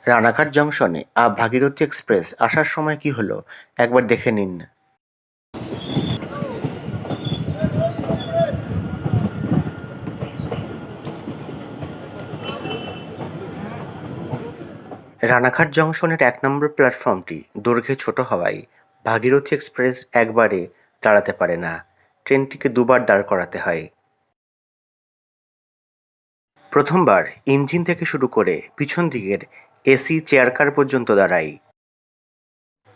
Ranaghat জংশনে Bhagirathi express আসার সময় কি হলো একবার দেখে নিন। রানাঘাট জংশনের ১ নম্বর প্ল্যাটফর্মটি দৈর্ঘ্যে ছোট হওয়ায় ভাগীরথী এক্সপ্রেস একবারে দাঁড়াতে পারে না, ট্রেনটিকে দুবার দাঁড় করাতে হয়। প্রথমবার ইঞ্জিন থেকে শুরু করে পিছন দিকের এসি চেয়ারকার পর্যন্ত দাঁড়ায়।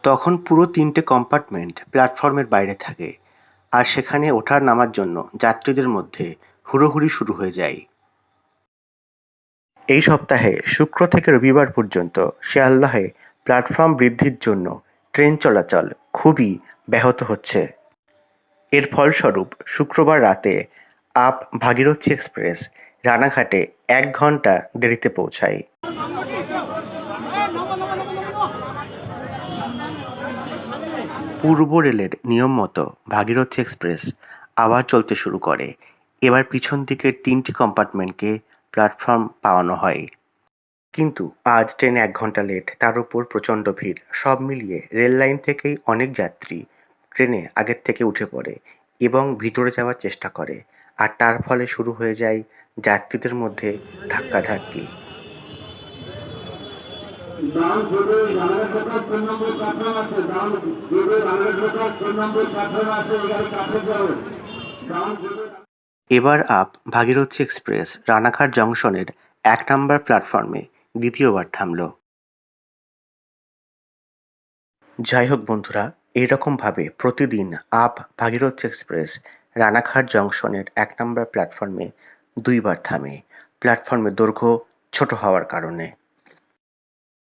তখন পুরো ৩টে কম্পার্টমেন্ট প্ল্যাটফর্মের বাইরে থাকে, আর সেখানে ওঠার নামার জন্য যাত্রীদের মধ্যে হুড়োহুড়ি শুরু হয়ে যায়। এই সপ্তাহে শুক্র থেকে রবিবার পর্যন্ত শিয়ালদহে প্ল্যাটফর্ম বৃদ্ধির জন্য ট্রেন চলাচল খুবই ব্যাহত হচ্ছে। এর ফলস্বরূপ শুক্রবার রাতে ভাগীরথী এক্সপ্রেস রানাঘাটে ১ ঘণ্টা দেরিতে পৌঁছায়। পূর্ব রেলের নিয়ম মতো ভাগীরথী এক্সপ্রেস আবার চলতে শুরু করে। এবার পিছন দিকের ৩টি কম্পার্টমেন্টকে প্ল্যাটফর্ম পাওয়ানো হয়। কিন্তু আজ ট্রেন ১ ঘণ্টা লেট, তার উপর প্রচণ্ড ভিড়। সব মিলিয়ে রেললাইন থেকেই অনেক যাত্রী ট্রেনে আগের থেকে উঠে পড়ে এবং ভিতরে যাওয়ার চেষ্টা করে, আর তার ফলে শুরু হয়ে যায় যাত্রীদের মধ্যে ধাক্কাধাক্কি। এবার ভাগীরথী এক্সপ্রেস রানাঘাট জংশনের ১ নম্বর প্ল্যাটফর্মে দ্বিতীয়বার থামল। যাই হোক বন্ধুরা, এইরকমভাবে প্রতিদিন ভাগীরথী এক্সপ্রেস রানাঘাট জংশনের ১ নম্বর প্ল্যাটফর্মে ২ বার থামে, প্ল্যাটফর্মের দৈর্ঘ্য ছোট হওয়ার কারণে।